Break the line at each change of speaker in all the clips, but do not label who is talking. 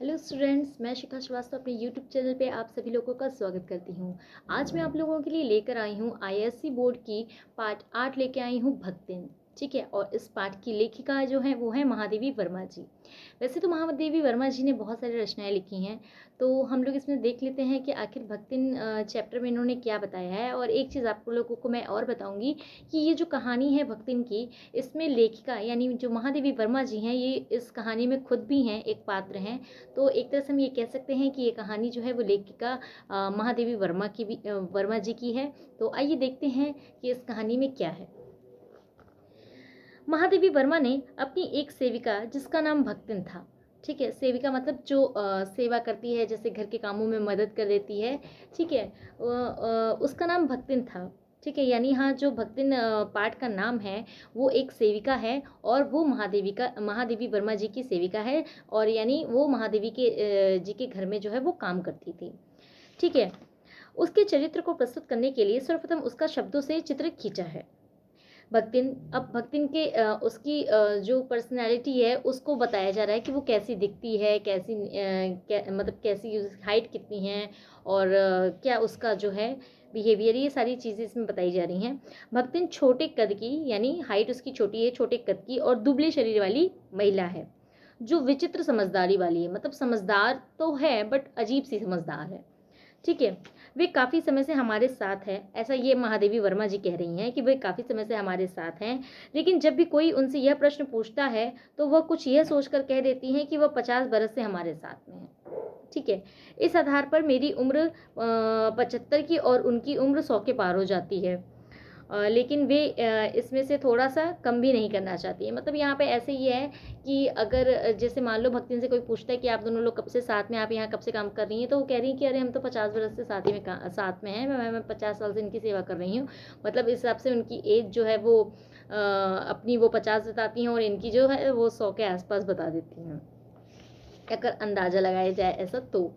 Hello students, मैं शिखा श्रीवास्तव अपने YouTube channel पे आप सभी लोगों का स्वागत करती हूँ। आज मैं आप लोगों के लिए लेकर आई हूँ आईएससी बोर्ड की पार्ट 8 लेके आई हूँ भक्तिन। ठीक है, और इस पाठ की लेखिका जो है वो है महादेवी वर्मा जी। वैसे तो महादेवी वर्मा जी ने बहुत सारी रचनाएं लिखी हैं, तो हम लोग इसमें देख लेते हैं कि आखिर भक्तिन चैप्टर में इन्होंने क्या बताया है। और एक चीज़ आप लोगों को मैं और बताऊँगी कि ये जो कहानी है भक्तिन की, इसमें लेखिका यानी जो महादेवी वर्मा जी हैं, ये इस कहानी में खुद भी हैं, एक पात्र हैं। तो एक तरह से हम ये कह सकते हैं कि ये कहानी जो है वो लेखिका महादेवी वर्मा जी की है। तो आइए देखते हैं कि इस कहानी में क्या है। महादेवी वर्मा ने अपनी एक सेविका जिसका नाम भक्तिन था। ठीक है, सेविका मतलब जो सेवा करती है, जैसे घर के कामों में मदद कर देती है। ठीक है, उसका नाम भक्तिन था। ठीक है, यानी हाँ, जो भक्तिन पाठ का नाम है वो एक सेविका है, और वो महादेवी वर्मा जी की सेविका है, और यानी वो महादेवी जी के घर में जो है वो काम करती थी। ठीक है, उसके चरित्र को प्रस्तुत करने के लिए सर्वप्रथम उसका शब्दों से चित्र खींचा है। भक्तिन के उसकी जो पर्सनैलिटी है उसको बताया जा रहा है कि वो कैसी दिखती है, मतलब कैसी हाइट कितनी है, और क्या उसका जो है बिहेवियर, ये सारी चीज़ें इसमें बताई जा रही हैं। भक्तिन छोटे कद की, यानी हाइट उसकी छोटी है, छोटे कद की और दुबले शरीर वाली महिला है, जो विचित्र समझदारी वाली है। मतलब समझदार तो है बट अजीब सी समझदार है। ठीक है, वे काफ़ी समय से हमारे साथ है, ऐसा ये महादेवी वर्मा जी कह रही हैं कि वे काफ़ी समय से हमारे साथ हैं। लेकिन जब भी कोई उनसे यह प्रश्न पूछता है तो वह कुछ यह सोचकर कह देती हैं कि वह 50 बरस से हमारे साथ में है। ठीक है, इस आधार पर मेरी उम्र 75 की और उनकी उम्र 100 के पार हो जाती है। लेकिन वे इसमें से थोड़ा सा कम भी नहीं करना चाहती है। मतलब यहाँ पे ऐसे ही है कि अगर जैसे मान लो भक्तिन से कोई पूछता है कि आप दोनों लोग कब से साथ में, आप यहाँ कब से काम कर रही हैं, तो वो कह रही हैं कि अरे हम तो 50 बरस से साथ में हैं, मैं 50 साल से इनकी सेवा कर रही हूँ। मतलब इस हिसाब से उनकी एज जो है वो अपनी वो 50 बताती हैं, और इनकी जो है वो 100 के आसपास बता देती हैं, अगर अंदाज़ा लगाया जाए ऐसा तो।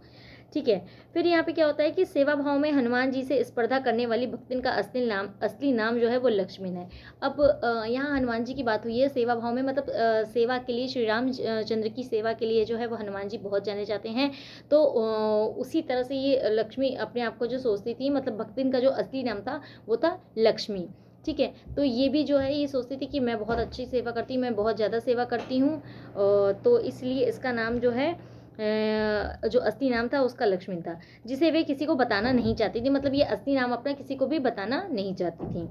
ठीक है, फिर यहाँ पे क्या होता है कि सेवा भाव में हनुमान जी से स्पर्धा करने वाली भक्तिन का असली नाम जो है वो लक्ष्मण है। अब यहाँ हनुमान जी की बात हुई है सेवा भाव में, मतलब सेवा के लिए, श्री राम चंद्र की सेवा के लिए जो है वो हनुमान जी बहुत जाने जाते हैं। तो उसी तरह से ये लक्ष्मी अपने आप को जो सोचती थी, मतलब भक्तिन का जो असली नाम था वो था लक्ष्मी। ठीक है, तो ये भी जो है ये सोचती थी कि मैं बहुत अच्छी सेवा करती हूँ, मैं बहुत ज़्यादा सेवा करती हूँ, तो इसलिए इसका नाम जो है जो असली नाम था उसका लक्ष्मण था, जिसे वे किसी को बताना नहीं चाहती थी। मतलब ये असली नाम अपना किसी को भी बताना नहीं चाहती थी।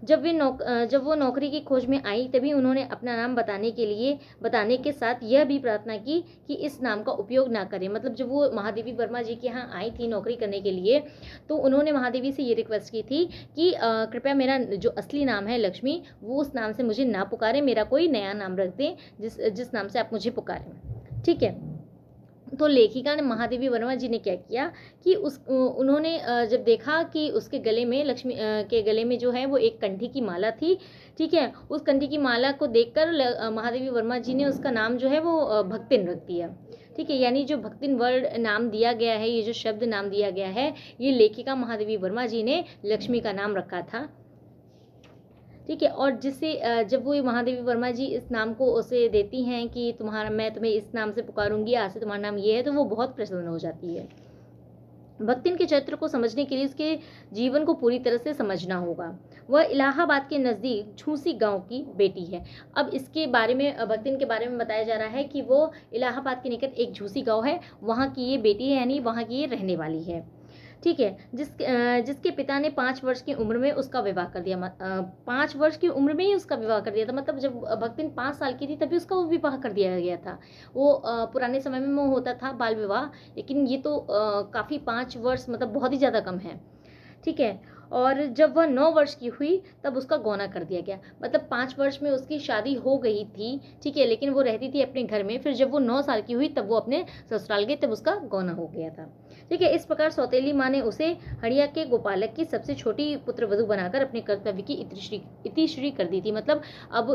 जब वो नौकरी की खोज में आई, तभी उन्होंने अपना नाम बताने के साथ यह भी प्रार्थना की कि इस नाम का उपयोग ना करें। मतलब जब वो महादेवी वर्मा जी के यहाँ आई थी नौकरी करने के लिए, तो उन्होंने महादेवी से ये रिक्वेस्ट की थी कि कृपया मेरा जो असली नाम है लक्ष्मी, वो उस नाम से मुझे ना पुकारें, मेरा कोई नया नाम रख दें जिस नाम से आप मुझे पुकारें। ठीक है, तो लेखिका ने महादेवी वर्मा जी ने क्या किया कि उन्होंने जब देखा कि उसके गले में लक्ष्मी के गले में जो है वो एक कंठी की माला थी। ठीक है, उस कंठी की माला को देखकर महादेवी वर्मा जी ने उसका नाम जो है वो भक्तिन रख दिया। ठीक है, यानी जो भक्तिन वर्ड नाम दिया गया है, ये जो शब्द नाम दिया गया है, ये लेखिका महादेवी वर्मा जी ने लक्ष्मी का नाम रखा था। ठीक है, और जिससे जब वो महादेवी वर्मा जी इस नाम को उसे देती हैं कि मैं तुम्हें इस नाम से पुकारूंगी, आज से तुम्हारा नाम ये है, तो वो बहुत प्रसन्न हो जाती है। भक्तिन के चरित्र को समझने के लिए उसके जीवन को पूरी तरह से समझना होगा। वह इलाहाबाद के नज़दीक झूसी गांव की बेटी है। अब इसके बारे में, भक्तिन के बारे में बताया जा रहा है कि वो इलाहाबाद के निकट एक झूसी गांव है, वहाँ की ये बेटी है, यानी वहाँ की ये रहने वाली है। ठीक है, जिसके पिता ने 5 वर्ष की उम्र में उसका विवाह कर दिया। 5 वर्ष की उम्र में ही उसका विवाह कर दिया था। मतलब जब भक्तिन 5 साल की थी तभी उसका वो विवाह कर दिया गया था। वो पुराने समय में वो होता था बाल विवाह, लेकिन ये तो काफ़ी 5 वर्ष मतलब बहुत ही ज़्यादा कम है। ठीक है, और जब वह 9 वर्ष की हुई तब उसका गौना कर दिया गया। मतलब 5 वर्ष में उसकी शादी हो गई थी। ठीक है, लेकिन वो रहती थी अपने घर में। फिर जब वो 9 साल की हुई तब वो अपने ससुराल गई, तब उसका गौना हो गया था। ठीक है, इस प्रकार सौतेली माँ ने उसे हड़िया के गोपालक की सबसे छोटी पुत्रवधू बनाकर अपने कर्तव्य की इतिश्री कर दी थी। मतलब अब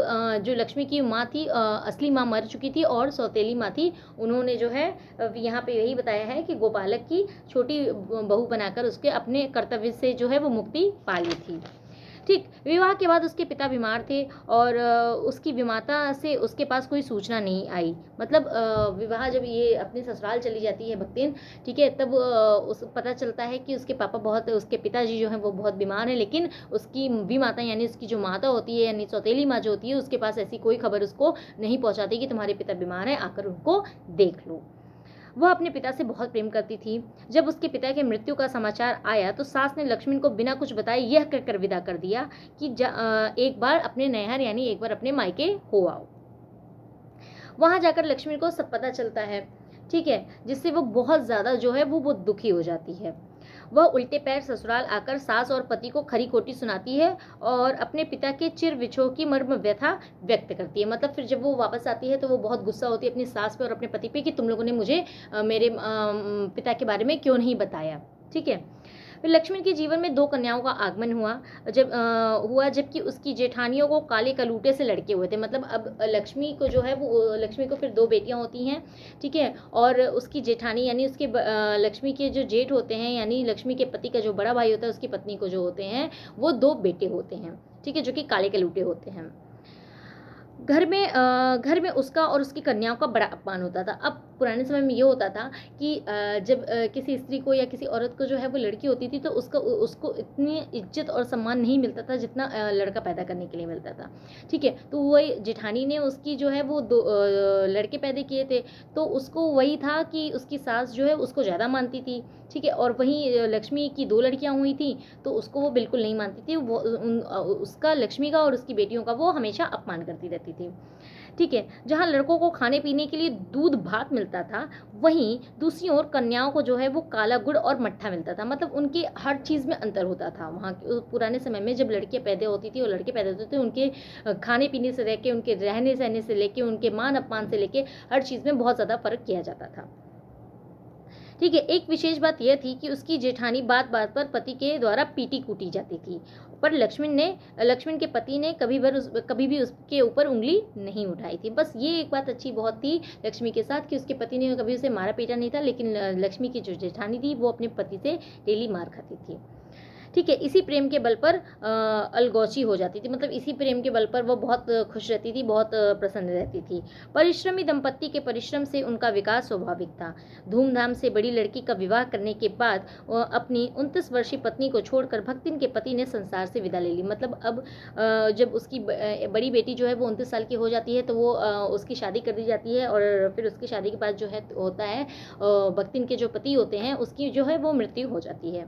जो लक्ष्मी की माँ थी, असली माँ मर चुकी थी, और सौतेली माँ थी, उन्होंने जो है यहाँ पे यही बताया है कि गोपालक की छोटी बहू बनाकर उसके अपने कर्तव्य से जो है वो मुक्ति पा ली थी। ठीक, विवाह के बाद उसके पिता बीमार थे और उसकी विमाता से उसके पास कोई सूचना नहीं आई। मतलब विवाह जब ये अपने ससुराल चली जाती है भक्तिन, ठीक है, तब उस पता चलता है कि उसके पिताजी जो हैं वो बहुत बीमार हैं, लेकिन उसकी विमाता यानी उसकी जो माता होती है यानी सौतेली माँ जो होती है, उसके पास ऐसी कोई खबर उसको नहीं पहुँचाती कि तुम्हारे पिता बीमार हैं, आकर उनको देख लो। वह अपने पिता से बहुत प्रेम करती थी। जब उसके पिता की मृत्यु का समाचार आया तो सास ने लक्ष्मण को बिना कुछ बताए यह कहकर विदा कर दिया कि एक बार अपने नैहर यानी एक बार अपने मायके हो आओ। वहां जाकर लक्ष्मण को सब पता चलता है, ठीक है, जिससे वो बहुत ज्यादा जो है वो दुखी हो जाती है। वह उल्टे पैर ससुराल आकर सास और पति को खरी खोटी सुनाती है और अपने पिता के चिर विछोह की मर्म व्यथा व्यक्त करती है। मतलब फिर जब वो वापस आती है तो वो बहुत गुस्सा होती है अपनी सास पे और अपने पति पे कि तुम लोगों ने मुझे मेरे पिता के बारे में क्यों नहीं बताया, ठीक है। फिर लक्ष्मण के जीवन में 2 कन्याओं का आगमन हुआ जबकि उसकी जेठानियों को काले कलूटे से लड़के हुए थे। मतलब अब लक्ष्मी को फिर 2 बेटियां होती हैं, ठीक है, और उसकी जेठानी यानी लक्ष्मी के जो जेठ होते हैं यानी लक्ष्मी के पति का जो बड़ा भाई होता है उसकी पत्नी को जो होते हैं वो 2 बेटे होते हैं, ठीक है, जो कि काले कलूटे होते हैं। घर में उसका और उसकी कन्याओं का बड़ा अपमान होता था। अब पुराने समय में ये होता था कि जब किसी स्त्री को या किसी औरत को जो है वो लड़की होती थी तो उसको इतनी इज्जत और सम्मान नहीं मिलता था जितना लड़का पैदा करने के लिए मिलता था, ठीक है। तो वही जेठानी ने उसकी जो है वो 2 लड़के पैदा किए थे, तो उसको वही था कि उसकी सास जो है उसको ज़्यादा मानती थी, ठीक है, और वहीं लक्ष्मी की 2 लड़कियां हुई थी तो उसको वो बिल्कुल नहीं मानती थी। उसका लक्ष्मी का और उसकी बेटियों का वो हमेशा अपमान करती रहती थी, ठीक है। जहाँ लड़कों को खाने पीने के लिए दूध भात मिलता था, वहीं दूसरी ओर कन्याओं को जो है वो काला गुड़ और मट्ठा मिलता था। मतलब उनकी हर चीज़ में अंतर होता था वहाँ पुराने समय में। जब लड़कियाँ पैदा होती थी और लड़के पैदा होते थे, उनके खाने पीने से लेके, उनके रहने सहने से लेके, उनके मान अपमान से लेके हर चीज़ में बहुत ज़्यादा फर्क किया जाता था, ठीक है। एक विशेष बात यह थी कि उसकी जेठानी बात बात पर पति के द्वारा पीटी कूटी जाती थी, पर लक्ष्मण के पति ने कभी भी उसके ऊपर उंगली नहीं उठाई थी। बस ये एक बात अच्छी बहुत थी लक्ष्मी के साथ कि उसके पति ने कभी उसे मारा पीटा नहीं था, लेकिन लक्ष्मी की जो जेठानी थी वो अपने पति से डेली मार खाती थी, ठीक है। इसी प्रेम के बल पर अलगौची हो जाती थी। मतलब इसी प्रेम के बल पर वो बहुत खुश रहती थी, बहुत प्रसन्न रहती थी। परिश्रमी दंपत्ति के परिश्रम से उनका विकास स्वाभाविक था। धूमधाम से बड़ी लड़की का विवाह करने के बाद अपनी 29 वर्षीय पत्नी को छोड़कर भक्तिन के पति ने संसार से विदा ले ली। मतलब अब जब उसकी बड़ी बेटी जो है वो 29 साल की हो जाती है तो वो उसकी शादी कर दी जाती है और फिर उसकी शादी के बाद जो है होता है भक्तिन के जो पति होते हैं उसकी जो है वो मृत्यु हो जाती है।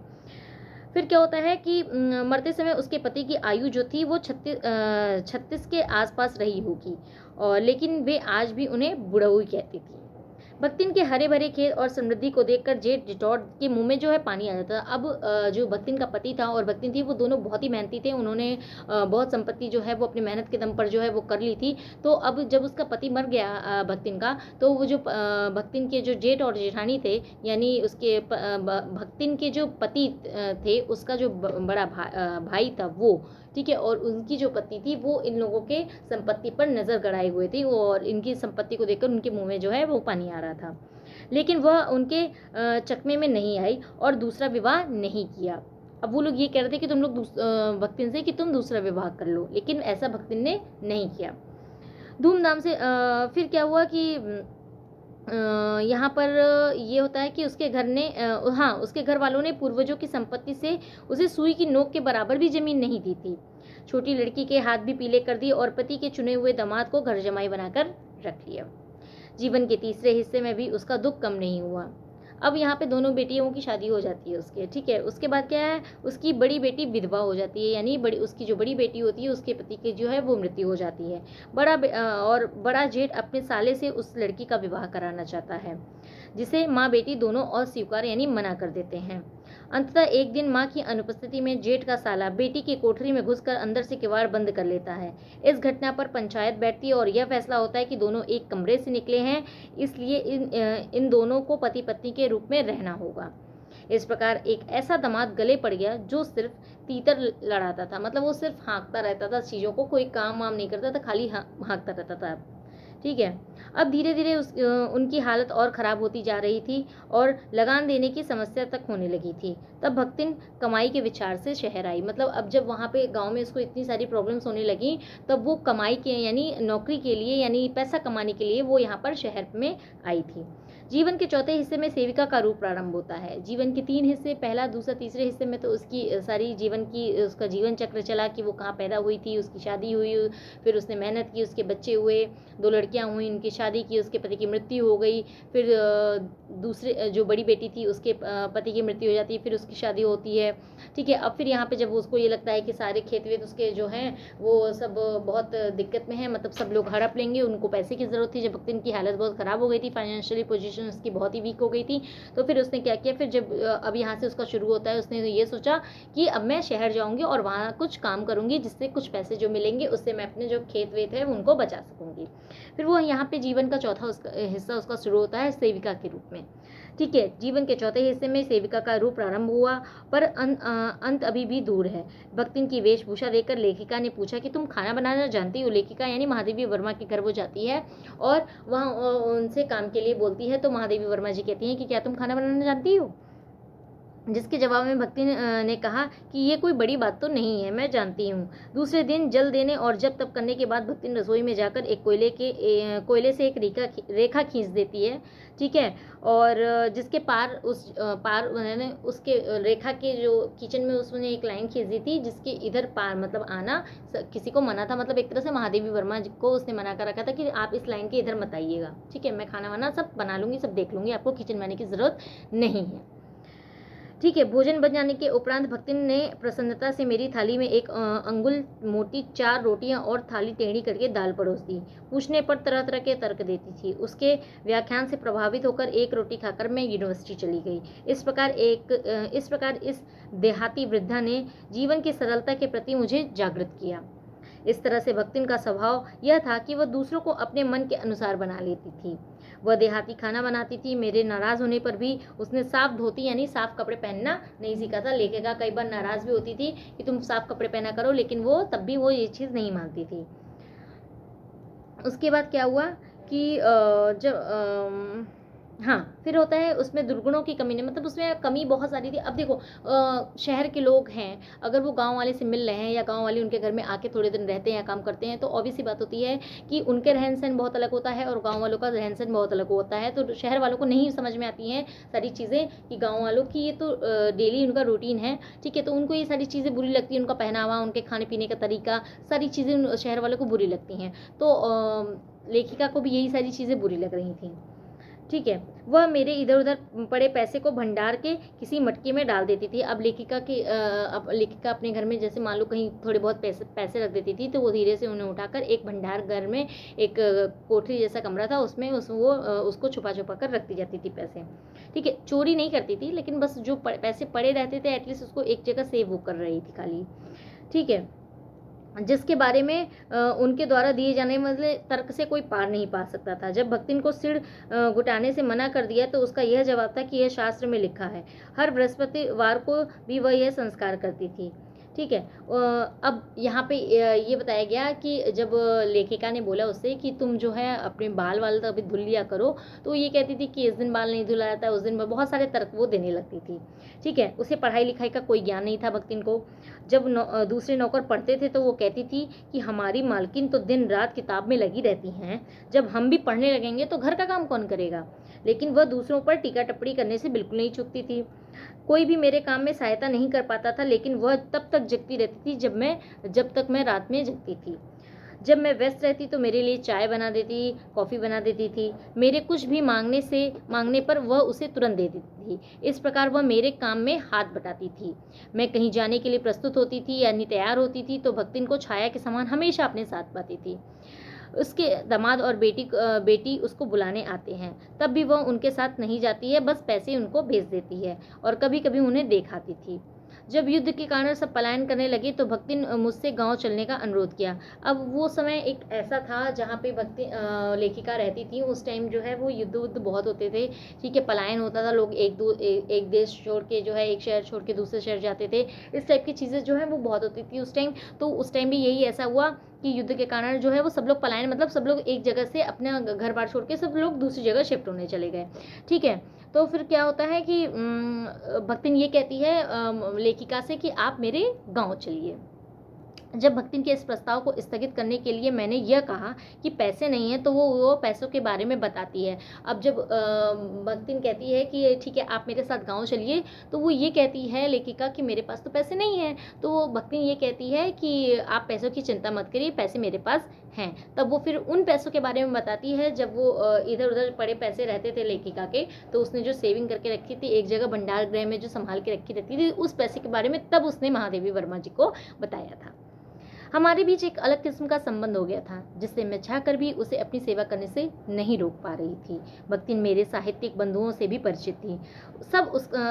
फिर क्या होता है कि मरते समय उसके पति की आयु जो थी वो 36 के आसपास रही होगी, और लेकिन वे आज भी उन्हें बुढ़ऊ कहती थी। भक्तिन के हरे भरे खेत और समृद्धि को देखकर जेठ जिटौड़ के मुंह में जो है पानी आ जाता था। अब जो भक्तिन का पति था और भक्तिन थी वो दोनों बहुत ही मेहनती थे। उन्होंने बहुत संपत्ति जो है वो अपनी मेहनत के दम पर जो है वो कर ली थी। तो अब जब उसका पति मर गया भक्तिन का, तो वो जो भक्तिन के जो जेठ और जेठानी थे यानी उसके भक्तिन के जो पति थे उसका जो बड़ा भाई था वो, ठीक है, और उनकी जो पत्नी थी वो इन लोगों के संपत्ति पर नजर गड़ाए हुए थी और इनकी संपत्ति को देखकर उनके मुंह में जो है वो पानी आ रहा था, लेकिन वह उनके चकमे में नहीं आई और दूसरा विवाह नहीं किया। अब वो लोग ये कह रहे थे कि तुम लोग भक्तिन से कि तुम दूसरा विवाह कर लो, लेकिन ऐसा भक्तिन ने नहीं किया। धूमधाम से फिर क्या हुआ कि यहाँ पर ये होता है कि उसके घर वालों ने पूर्वजों की संपत्ति से उसे सुई की नोक के बराबर भी जमीन नहीं दी थी। छोटी लड़की के हाथ भी पीले कर दिए और पति के चुने हुए दामाद को घर जमाई बनाकर रख लिया। जीवन के तीसरे हिस्से में भी उसका दुख कम नहीं हुआ। अब यहाँ पे दोनों बेटियों की शादी हो जाती है उसके, ठीक है। उसके बाद क्या है, उसकी बड़ी बेटी विधवा हो जाती है, यानी उसकी जो बड़ी बेटी होती है उसके पति की जो है वो मृत्यु हो जाती है। और बड़ा जेठ अपने साले से उस लड़की का विवाह कराना चाहता है, जिसे माँ बेटी दोनों अस्वीकार यानी मना कर देते हैं। अंततः एक दिन माँ की अनुपस्थिति में जेठ का साला बेटी की कोठरी में घुसकर अंदर से किवाड़ बंद कर लेता है। इस घटना पर पंचायत बैठती है और यह फैसला होता है कि दोनों एक कमरे से निकले हैं, इसलिए इन दोनों को पति पत्नी के रूप में रहना होगा। इस प्रकार एक ऐसा दामाद गले पड़ गया जो सिर्फ तीतर लड़ाता था। मतलब वो सिर्फ हाँकता रहता था चीज़ों को, कोई काम वाम नहीं करता था, खाली हाँकता रहता था, ठीक है। अब धीरे-धीरे उनकी हालत और ख़राब होती जा रही थी और लगान देने की समस्या तक होने लगी थी। तब भक्तिन कमाई के विचार से शहर आई। मतलब अब जब वहाँ पे गाँव में उसको इतनी सारी प्रॉब्लम्स होने लगीं, तब वो कमाई के यानी नौकरी के लिए यानी पैसा कमाने के लिए वो यहाँ पर शहर में आई थी। जीवन के चौथे हिस्से में सेविका का रूप प्रारंभ होता है। जीवन के 3 हिस्से, पहला, दूसरा, तीसरे हिस्से में तो उसकी सारी जीवन की उसका जीवन चक्र चला कि वो कहाँ पैदा हुई थी, उसकी शादी हुई, फिर उसने मेहनत की, उसके बच्चे हुए, 2 लड़कियाँ हुईं, उनकी शादी की, उसके पति की मृत्यु हो गई, फिर दूसरे जो बड़ी बेटी थी उसके पति की मृत्यु हो जाती है, फिर उसकी शादी होती है, ठीक है। अब फिर यहाँ पे जब उसको ये लगता है कि सारे खेत वेत उसके जो हैं वो सब बहुत दिक्कत में है, मतलब सब लोग हड़प लेंगे, उनको पैसे की ज़रूरत थी। जब वक्त इनकी हालत बहुत ख़राब हो गई थी, फाइनेंशियली पोजीशन उसकी बहुत ही वीक हो गई थी, तो फिर उसने क्या किया, फिर जब अब यहाँ से उसका शुरू होता है, उसने ये सोचा कि अब मैं शहर जाऊँगी और वहाँ कुछ काम करूँगी जिससे कुछ पैसे जो मिलेंगे उससे मैं अपने जो खेत वेत है उनको बचा सकूँगी। फिर वो यहाँ पे जीवन का चौथा हिस्सा उसका शुरू होता है सेविका के रूप में, ठीक है। जीवन के चौथे हिस्से में सेविका का रूप प्रारंभ हुआ, पर अंत अभी भी दूर है। भक्तिन की वेशभूषा देखकर लेखिका ने पूछा कि तुम खाना बनाना जानती हो? लेखिका यानी महादेवी वर्मा के घर वो जाती है और वहाँ उनसे काम के लिए बोलती है, तो महादेवी वर्मा जी कहती हैं कि क्या तुम खाना बनाना जानती हो? जिसके जवाब में भक्ति ने कहा कि ये कोई बड़ी बात तो नहीं है, मैं जानती हूँ। दूसरे दिन जल देने और जब तब करने के बाद भक्ति रसोई में जाकर एक कोयले से एक रेखा खींच देती है, ठीक है। और जिसके पार मैंने उसके रेखा के जो किचन में उसने एक लाइन खींच दी थी, जिसके इधर पार मतलब आना किसी को मना था, मतलब एक तरह से महादेवी वर्मा जी को उसने मना कर रखा था कि आप इस लाइन के इधर मत आइएगा, ठीक है। मैं खाना वाना सब बना लूँगी, सब देख लूँगी, आपको किचन में आने की ज़रूरत नहीं है, ठीक है। भोजन बन जाने के उपरांत भक्तिन ने प्रसन्नता से मेरी थाली में एक अंगुल मोटी 4 रोटियां और थाली टेढ़ी करके दाल परोस दी। पूछने पर तरह तरह के तर्क देती थी। उसके व्याख्यान से प्रभावित होकर एक रोटी खाकर मैं यूनिवर्सिटी चली गई। इस प्रकार इस देहाती वृद्धा ने जीवन की सरलता के प्रति मुझे जागृत किया। इस तरह से भक्तिन का स्वभाव यह था कि वह दूसरों को अपने मन के अनुसार बना लेती थी। वह देहाती खाना बनाती थी। मेरे नाराज़ होने पर भी उसने साफ धोती यानी साफ कपड़े पहनना नहीं सीखा था। लेखिका कई बार नाराज़ भी होती थी कि तुम साफ कपड़े पहना करो, लेकिन वो तब भी वो ये चीज़ नहीं मानती थी। उसके बाद क्या हुआ कि जब हाँ, फिर होता है उसमें दुर्गुणों की कमी नहीं, मतलब उसमें कमी बहुत सारी थी। अब देखो शहर के लोग हैं, अगर वो गाँव वाले से मिल रहे हैं या गाँव वाले उनके घर में आके थोड़े दिन रहते हैं या काम करते हैं, तो ऑब्वियस सी बात होती है कि उनके रहन सहन बहुत अलग होता है और गाँव वालों का रहन सहन बहुत अलग होता है। तो शहर वालों को नहीं समझ में आती हैं सारी चीज़ें कि गाँव वालों की ये तो डेली उनका रूटीन है, ठीक है। तो उनको ये सारी चीज़ें बुरी लगती हैं, उनका पहनावा, उनके खाने पीने का तरीका, सारी चीज़ें शहर वालों को बुरी लगती हैं। तो लेखिका को भी यही सारी चीज़ें बुरी लग रही थी, ठीक है। वह मेरे इधर उधर पड़े पैसे को भंडार के किसी मटके में डाल देती थी। अब लेखिका अपने घर में जैसे मान लो कहीं थोड़े बहुत पैसे रख देती थी, तो वो धीरे से उन्हें उठाकर एक भंडार घर में एक कोठरी जैसा कमरा था, उसमें उसको छुपा छुपा कर रखती जाती थी पैसे, ठीक है। चोरी नहीं करती थी, लेकिन बस जो पैसे पड़े रहते थे एटलीस्ट उसको एक जगह सेव वो कर रही थी खाली, ठीक है। जिसके बारे में उनके द्वारा दिए जाने वाले तर्क से कोई पार नहीं पा सकता था। जब भक्तिन को सिर घुटाने से मना कर दिया, तो उसका यह जवाब था कि यह शास्त्र में लिखा है। हर बृहस्पतिवार को भी वह यह संस्कार करती थी, ठीक है। अब यहाँ पे ये बताया गया कि जब लेखिका ने बोला उससे कि तुम जो है अपने बाल वाल तो अभी धुल लिया करो, तो ये कहती थी कि इस दिन बाल नहीं धुला जाता, उस दिन बहुत सारे तर्क वो देने लगती थी, ठीक है। उसे पढ़ाई लिखाई का कोई ज्ञान नहीं था भक्तिन को। जब दूसरे नौकर पढ़ते थे तो वो कहती थी कि हमारी मालकिन तो दिन रात किताब में लगी रहती हैं, जब हम भी पढ़ने लगेंगे तो घर का काम कौन करेगा। लेकिन वह दूसरों पर टीका टिप्पणी करने से बिल्कुल नहीं चूकती थी। कोई भी मेरे काम में सहायता नहीं कर पाता था, लेकिन वह तब तक जगती रहती थी जब तक मैं रात में जगती थी। जब मैं व्यस्त रहती तो मेरे लिए चाय बना देती, कॉफ़ी बना देती थी। मेरे कुछ भी मांगने पर वह उसे तुरंत दे देती थी। इस प्रकार वह मेरे काम में हाथ बटाती थी। मैं कहीं जाने के लिए प्रस्तुत होती थी यानी तैयार होती थी, तो भक्तिन को छाया के समान हमेशा अपने साथ पाती थी। उसके दामाद और बेटी उसको बुलाने आते हैं, तब भी वह उनके साथ नहीं जाती है, बस पैसे उनको भेज देती है और कभी कभी उन्हें देखाती थी। जब युद्ध के कारण सब पलायन करने लगे तो भक्तिन मुझसे गांव चलने का अनुरोध किया। अब वो समय एक ऐसा था जहाँ पे लेखिका रहती थी। उस टाइम जो है वो युद्ध बहुत होते थे, ठीक है। पलायन होता था, लोग एक देश छोड़ के जो है एक शहर छोड़ के दूसरे शहर जाते थे। इस टाइप की चीज़ें जो है वो बहुत होती थी उस टाइम। तो उस टाइम भी यही ऐसा हुआ कि युद्ध के कारण जो है वो सब लोग पलायन, मतलब सब लोग एक जगह से अपना घर बार छोड़ के सब लोग दूसरी जगह शिफ्ट होने चले गए। ठीक है, तो फिर क्या होता है कि भक्तिन ये कहती है लेखिका से कि आप मेरे गाँव चलिए। जब भक्तिन के इस प्रस्ताव को स्थगित करने के लिए मैंने यह कहा कि पैसे नहीं हैं, तो वो पैसों के बारे में बताती है। अब जब भक्तिन कहती है कि ठीक है आप मेरे साथ गाँव चलिए, तो वो ये कहती है लेखिका कि मेरे पास तो पैसे नहीं हैं। तो वो भक्तिन ये कहती है कि आप पैसों की चिंता मत करिए, पैसे मेरे पास हैं। तब वो फिर उन पैसों के बारे में बताती है जब वो इधर उधर पड़े पैसे रहते थे लेखिका के, तो उसने जो सेविंग करके रखी थी एक जगह भंडार गृह में जो संभाल के रखी रहती थी, उस पैसे के बारे में तब उसने महादेवी वर्मा जी को बताया था। हमारे बीच एक अलग किस्म का संबंध हो गया था, जिससे मैं चाहकर भी उसे अपनी सेवा करने से नहीं रोक पा रही थी। भक्तिन मेरे साहित्यिक बंधुओं से भी परिचित थी।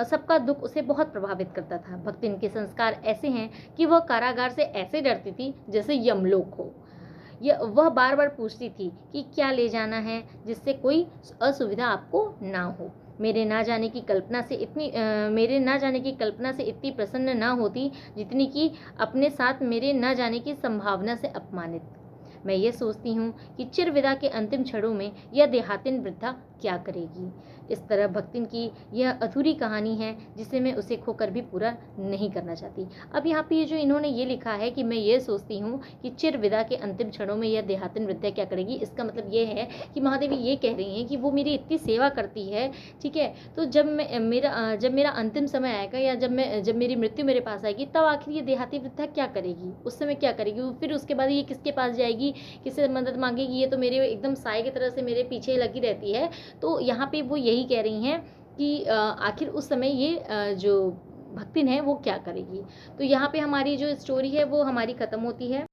सबका दुख उसे बहुत प्रभावित करता था। भक्तिन के संस्कार ऐसे हैं कि वह कारागार से ऐसे डरती थी जैसे यमलोक हो। वह बार बार पूछती थी कि क्या ले जाना है, जिससे कोई असुविधा आपको ना हो। मेरे ना जाने की कल्पना से इतनी प्रसन्न ना होती जितनी कि अपने साथ मेरे ना जाने की संभावना से अपमानित। मैं ये सोचती हूँ कि चिरविदा के अंतिम क्षणों में यह देहातिन वृद्धा क्या करेगी। इस तरह भक्तिन की यह अधूरी कहानी है जिसे मैं उसे खोकर भी पूरा नहीं करना चाहती। अब यहाँ पे जो इन्होंने ये लिखा है कि मैं ये सोचती हूँ कि चिरविदा के अंतिम क्षणों में यह देहातिन वृद्धा क्या करेगी, इसका मतलब ये है कि महादेवी ये कह रही हैं कि वो मेरी इतनी सेवा करती है, ठीक है, तो जब मेरा अंतिम समय आएगा या जब मेरी मृत्यु मेरे पास आएगी, तब आखिर ये देहाती वृद्धा क्या करेगी, उस समय क्या करेगी, फिर उसके बाद ये किसके पास जाएगी, किससे मदद मांगेगी। ये तो मेरे एकदम साए की तरह से मेरे पीछे लगी रहती है। तो यहाँ पे वो यही कह रही हैं कि आखिर उस समय ये जो भक्तिन है वो क्या करेगी। तो यहाँ पे हमारी जो स्टोरी है वो हमारी ख़त्म होती है।